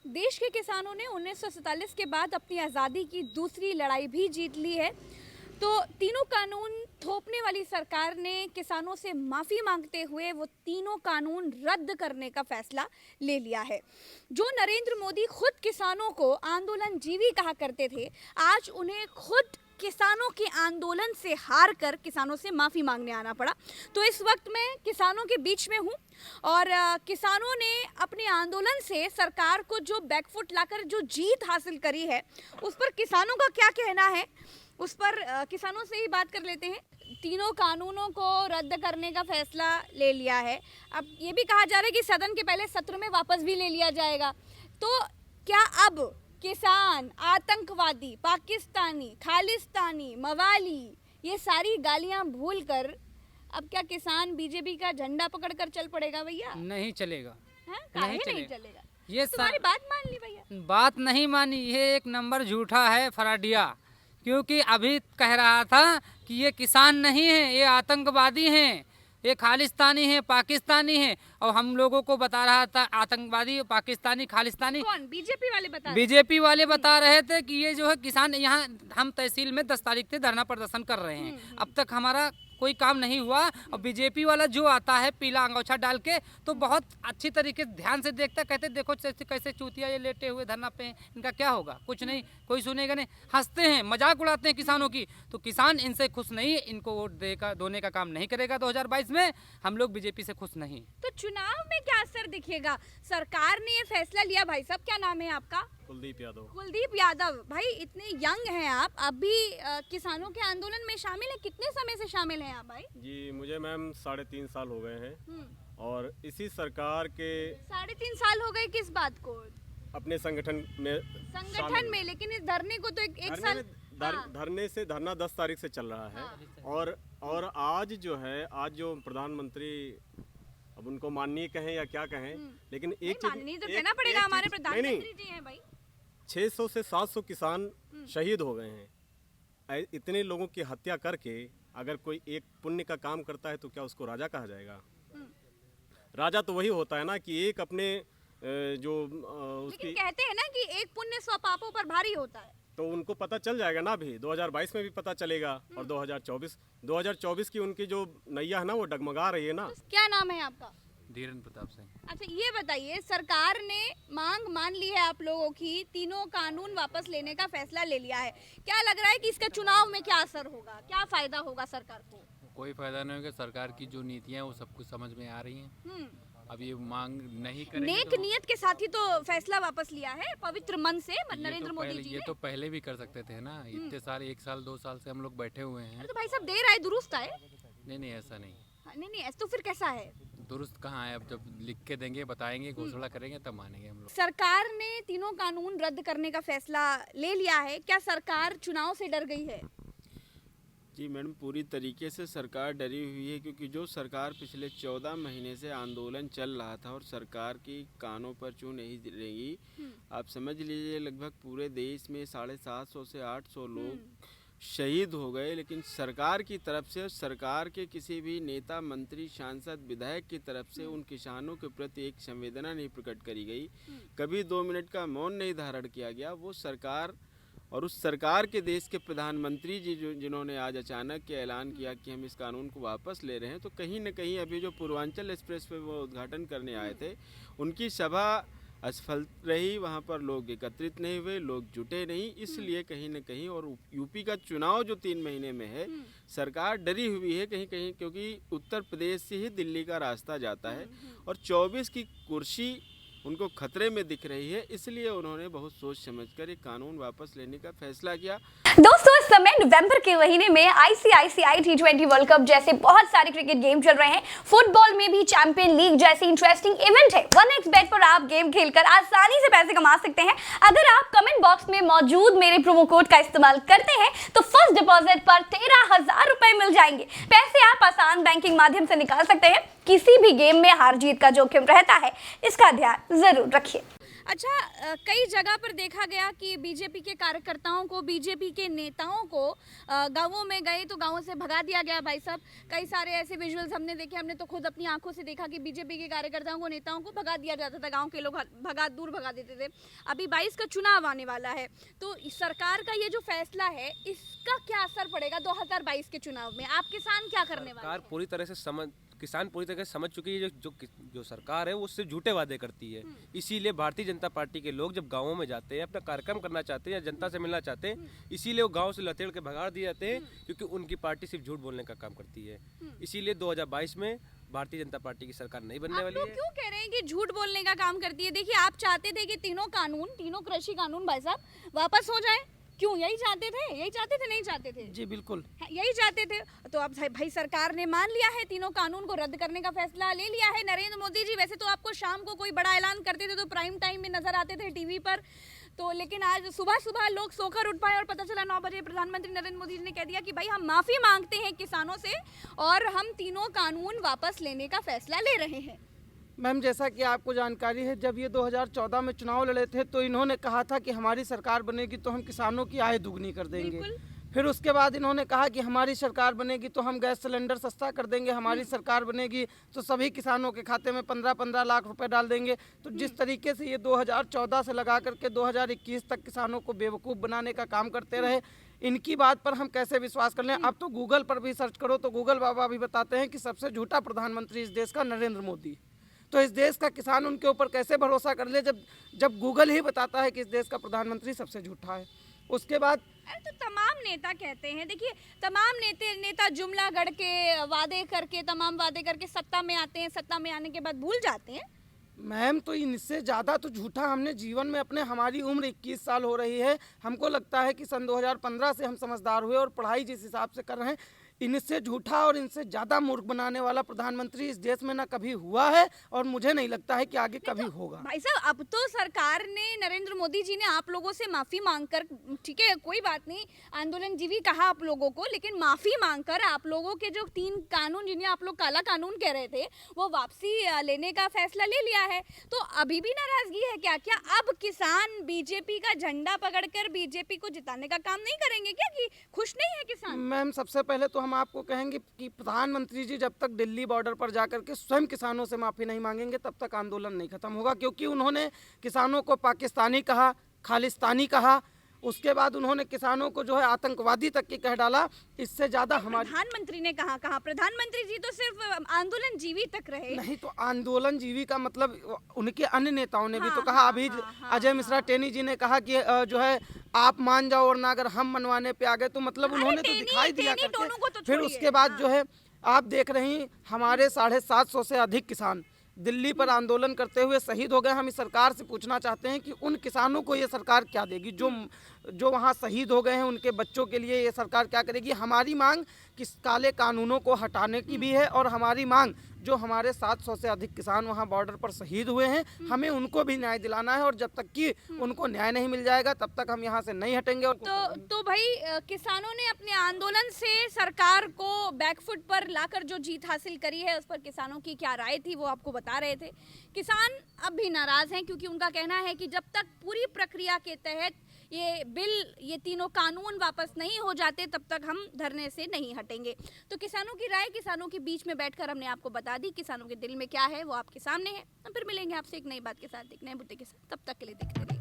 देश के किसानों ने 1947 के बाद अपनी आज़ादी की दूसरी लड़ाई भी जीत ली है। तो तीनों कानून थोपने वाली सरकार ने किसानों से माफ़ी मांगते हुए वो तीनों कानून रद्द करने का फैसला ले लिया है। जो नरेंद्र मोदी खुद किसानों को आंदोलन जीवी कहा करते थे, आज उन्हें खुद किसानों के आंदोलन से हार कर किसानों से माफ़ी मांगने आना पड़ा। तो इस वक्त मैं किसानों के बीच में हूँ और किसानों ने अपने आंदोलन से सरकार को जो बैकफुट लाकर जो जीत हासिल करी है, उस पर किसानों का क्या कहना है, उस पर किसानों से ही बात कर लेते हैं। तीनों कानूनों को रद्द करने का फैसला ले लिया है। अब ये भी कहा जा रहा है कि सदन के पहले सत्र में वापस भी ले लिया जाएगा। तो क्या अब किसान, आतंकवादी, पाकिस्तानी, खालिस्तानी, मवाली, ये सारी गालियां भूलकर अब क्या किसान बीजेपी का झंडा पकड़कर चल पड़ेगा भैया? नहीं चलेगा। नहीं चलेगा। ये तुम्हारी बात मान ली भैया? बात नहीं मानी, ये एक नंबर झूठा है फराडिया। क्योंकि अभी कह रहा था कि ये किसान नहीं है, ये आतंकवादी हैं, ये खालिस्तानी हैं, पाकिस्तानी हैं, और हम लोगों को बता रहा था आतंकवादी, पाकिस्तानी, खालिस्तानी। कौन? बीजेपी वाले बता रहे थे कि ये जो है किसान, यहाँ हम तहसील में 10 तारीख से धरना प्रदर्शन कर रहे हैं, अब तक हमारा कोई काम नहीं हुआ। और बीजेपी वाला जो आता है पीला अंगोछा डाल के, तो बहुत अच्छी तरीके से ध्यान से देखता, कहते देखो कैसे चूतिया ये लेटे हुए धरना पे, इनका क्या होगा, कुछ नहीं, कोई सुनेगा नहीं, हंसते हैं, मजाक उड़ाते हैं किसानों की। तो किसान इनसे खुश नहीं, इनको वोट दोने का काम नहीं करेगा 2022 में। हम लोग बीजेपी से खुश नहीं। तो चुनाव में क्या असर दिखेगा? सरकार ने ये फैसला लिया। भाई साहब, क्या नाम है आपका? कुलदीप यादव। भाई इतने यंग हैं आप, अभी किसानों के आंदोलन में शामिल हैं। कितने समय से शामिल हैं आप भाई? जी, मुझे मैम 3.5 साल हो गए हैं। और इसी सरकार के 3.5 साल हो गए किस बात को? अपने संगठन में। लेकिन इस धरने को तो एक साल धरने से धरना 10 तारीख से चल रहा है। और आज जो प्रधानमंत्री, अब उनको माननीय कहें या क्या कहें, लेकिन एक चीज माननीय तो कहना पड़ेगा, हमारे प्रधानमंत्री जी हैं भाई। 600 से 700 किसान शहीद हो गए हैं। इतने लोगों की हत्या करके अगर कोई एक पुण्य का काम करता है तो क्या उसको राजा कहा जाएगा? राजा तो वही होता है ना कि एक अपने उसकी, लेकिन कहते हैं ना कि एक पुण्य 100 पापों पर भारी होता है। तो उनको पता चल जाएगा ना, अभी 2022 में भी पता चलेगा। और 2024 की उनकी जो नैया है ना, वो डगमगा रही है ना। क्या नाम है आपका? धीरेन्द्र प्रताप सिंह। अच्छा, ये बताइए, सरकार ने मांग मान ली है आप लोगों की, तीनों कानून वापस लेने का फैसला ले लिया है। क्या लग रहा है कि इसका चुनाव में क्या असर होगा, क्या फायदा होगा सरकार को? कोई फायदा नहीं होगा। सरकार की जो नीतियां हैं वो सब कुछ समझ में आ रही हैं। अब ये मांग नहीं करेंगे नेक तो नियत के साथ ही तो फैसला वापस लिया है, पवित्र मन से नरेंद्र मोदी जी ये ने। तो पहले भी कर सकते थे ना। इतने साल, 1 साल 2 साल से हम लोग बैठे हुए हैं। तो भाई साहब, देर आए दुरुस्त आए। नहीं, ऐसा नहीं। नहीं, ऐसा तो फिर कैसा है? दुरुस्त कहाँ है? अब जब लिख के देंगे, बताएंगे, घोषणा करेंगे, तब मानेंगे हम लोग। सरकार ने तीनों कानून रद्द करने का फैसला ले लिया है। क्या सरकार चुनाव से डर गई है? जी मैडम, पूरी तरीके से सरकार डरी हुई है, क्योंकि जो सरकार पिछले 14 महीने से आंदोलन चल रहा था और सरकार की कानों पर चू नहीं रहेगी। आप समझ लीजिए लगभग पूरे देश में 750 से 800 लोग शहीद हो गए, लेकिन सरकार की तरफ से, सरकार के किसी भी नेता, मंत्री, सांसद, विधायक की तरफ से उन किसानों के प्रति एक संवेदना नहीं प्रकट करी गई। कभी 2 मिनट का मौन नहीं धारण किया गया। वो सरकार और उस सरकार के देश के प्रधानमंत्री जी जिन्होंने आज अचानक के ऐलान किया कि हम इस कानून को वापस ले रहे हैं, तो कहीं न कहीं अभी जो पूर्वांचल एक्सप्रेस पे वो उद्घाटन करने आए थे, उनकी सभा असफल रही। वहाँ पर लोग एकत्रित नहीं हुए, लोग जुटे नहीं, इसलिए कहीं न कहीं। और यूपी का चुनाव जो 3 महीने में है, सरकार डरी हुई है कहीं कहीं, क्योंकि उत्तर प्रदेश से ही दिल्ली का रास्ता जाता है और 24 की कुर्सी उनको खतरे में दिख रही है। इसलिए उन्होंने बहुत सोच समझकर ये कानून वापस लेने का फैसला किया। दोस्तों, इस समय नवंबर के महीने में ICICI T20 वर्ल्ड कप जैसे बहुत सारे क्रिकेट गेम चल रहे हैं। फुटबॉल में भी चैंपियन लीग जैसी इंटरेस्टिंग इवेंट है। 1xBet पर आप गेम खेलकर आसानी से पैसे कमा सकते हैं। अगर आप कमेंट बॉक्स में मौजूद मेरे प्रोमो कोड का इस्तेमाल करते हैं तो फर्स्ट डिपॉजिट पर 13,000 रुपए मिल जाएंगे। पैसे आप आसान बैंकिंग माध्यम से निकाल सकते हैं। किसी भी गेम में हार जीत का जोखिम रहता है, इसका ध्यान जरूर रखिए। अच्छा, कई जगह पर देखा गया कि बीजेपी के कार्यकर्ताओं को, बीजेपी के नेताओं को गांवों में गए तो गांवों से भगा दिया गया। भाई साहब, कई सारे ऐसे विजुअल्स हमने देखे, हमने तो खुद अपनी आंखों से देखा कि बीजेपी के कार्यकर्ताओं को, नेताओं को भगा दिया जाता था, गांव के लोग दूर भगा देते थे। अभी 22 का चुनाव आने वाला है, तो सरकार का ये जो फैसला है इसका क्या असर पड़ेगा 2022 के चुनाव में? आप किसान क्या करने वाले हैं? पूरी तरह से किसान पूरी तरह से समझ चुकी है जो सरकार है वो उससे झूठे वादे करती है। इसीलिए भारतीय जनता पार्टी के लोग जब गांवों में जाते हैं, अपना कार्यक्रम करना चाहते हैं या जनता से मिलना चाहते हैं, इसीलिए वो गांव से लतेड़ के भगा दिए जाते हैं, क्योंकि उनकी पार्टी सिर्फ झूठ बोलने का काम करती है। इसीलिए 2022 में भारतीय जनता पार्टी की सरकार नहीं बनने वाली है। क्यों कह रहे हैं कि झूठ बोलने का काम करती है? देखिए, आप चाहते थे कि तीनों कृषि कानून भाई साहब वापस हो जाए, क्यों? यही चाहते थे, नहीं चाहते थे? जी बिल्कुल, यही चाहते थे। तो अब भाई सरकार ने मान लिया है, तीनों कानून को रद्द करने का फैसला ले लिया है। नरेंद्र मोदी जी वैसे तो आपको शाम को कोई बड़ा ऐलान करते थे तो प्राइम टाइम में नजर आते थे टीवी पर, तो लेकिन आज सुबह लोग सोकर उठ पाए और पता चला 9 बजे प्रधानमंत्री नरेंद्र मोदी जी ने कह दिया कि भाई हम माफी मांगते हैं किसानों से और हम तीनों कानून वापस लेने का फैसला ले रहे हैं। मैम, जैसा कि आपको जानकारी है, जब ये 2014 में चुनाव लड़े थे तो इन्होंने कहा था कि हमारी सरकार बनेगी तो हम किसानों की आय दुगनी कर देंगे। फिर उसके बाद इन्होंने कहा कि हमारी सरकार बनेगी तो हम गैस सिलेंडर सस्ता कर देंगे, हमारी सरकार बनेगी तो सभी किसानों के खाते में 15-15 लाख रुपए डाल देंगे। तो जिस तरीके से ये 2014 से लगा करके 2021 तक किसानों को बेवकूफ़ बनाने का काम करते रहे, इनकी बात पर हम कैसे विश्वास कर लें? अब तो गूगल पर भी सर्च करो तो गूगल बाबा भी बताते हैं कि सबसे झूठा प्रधानमंत्री इस देश का नरेंद्र मोदी। तो इस देश का किसान उनके ऊपर कैसे भरोसा कर ले जब गूगल ही बताता है कि इस देश का प्रधानमंत्री सबसे झूठा है। उसके बाद तो तमाम नेता कहते हैं, देखिए तमाम नेता जुमला गढ़ के तमाम वादे करके सत्ता में आते हैं, सत्ता में आने के बाद भूल जाते हैं। मैम, तो इनसे ज़्यादा तो झूठा हमने जीवन में हमारी उम्र 21 साल हो रही है, हमको लगता है कि सन 2015 से हम समझदार हुए और पढ़ाई जिस हिसाब से कर रहे हैं, इनसे झूठा और इनसे ज़्यादा मूर्ख बनाने वाला प्रधानमंत्री इस देश में ना कभी हुआ है और मुझे नहीं लगता है कि आगे कभी होगा। भाई साहब, अब तो सरकार ने, नरेंद्र मोदी जी ने आप लोगों से माफ़ी मांगकर, ठीक है कोई बात नहीं, आंदोलनजीवी कहा आप लोगों को, लेकिन माफ़ी मांगकर आप लोगों के जो 3 कानून जिन्हें आप लोग काला कानून कह रहे थे वो वापसी लेने का फैसला ले लिया है। तो अभी भी नाराज़गी है क्या? क्या अब किसान बीजेपी का झंडा पकड़कर बीजेपी को जिताने का काम नहीं करेंगे क्या, कि खुश नहीं है किसान? मैम, सबसे पहले तो हम आपको कहेंगे कि प्रधानमंत्री जी जब तक दिल्ली बॉर्डर पर जाकर के स्वयं किसानों से माफ़ी नहीं मांगेंगे तब तक आंदोलन नहीं खत्म होगा, क्योंकि उन्होंने किसानों को पाकिस्तानी कहा, खालिस्तानी कहा, उसके बाद उन्होंने किसानों को जो है आतंकवादी तक की कह डाला। इससे ज़्यादा हमारे प्रधानमंत्री ने कहा प्रधानमंत्री जी तो सिर्फ आंदोलनजीवी तक रहे। नहीं, तो आंदोलनजीवी का मतलब उनके अन्य नेताओं ने भी तो कहा। अभी अजय मिश्रा टेनी जी ने कहा कि जो है आप मान जाओ, और ना अगर हम मनवाने पे आ गए तो मतलब उन्होंने तो दिखाई दिया करके। फिर उसके बाद जो है आप देख रही, हमारे 750 से अधिक किसान दिल्ली पर आंदोलन करते हुए शहीद हो गए। हम इस सरकार से पूछना चाहते हैं कि उन किसानों को ये सरकार क्या देगी? जो वहाँ शहीद हो गए हैं, उनके बच्चों के लिए ये सरकार क्या करेगी? हमारी मांग किस काले कानूनों को हटाने की भी है, और हमारी मांग जो हमारे 700 से अधिक किसान वहाँ बॉर्डर पर शहीद हुए हैं, हमें उनको भी न्याय दिलाना है, और जब तक कि उनको न्याय नहीं मिल जाएगा तब तक हम यहाँ से नहीं हटेंगे। और तो भाई किसानों ने अपने आंदोलन से सरकार को बैकफुट पर लाकर जो जीत हासिल करी है, उस पर किसानों की क्या राय थी वो आपको बता रहे थे। किसान अब भी नाराज हैं, क्योंकि उनका कहना है कि जब तक पूरी प्रक्रिया के तहत ये तीनों कानून वापस नहीं हो जाते तब तक हम धरने से नहीं हटेंगे। तो किसानों की राय, किसानों के बीच में बैठकर हमने आपको बता दी, किसानों के दिल में क्या है वो आपके सामने है। हम फिर मिलेंगे आपसे एक नई बात के साथ, एक नए मुद्दे के साथ। तब तक के लिए देखते रहिए।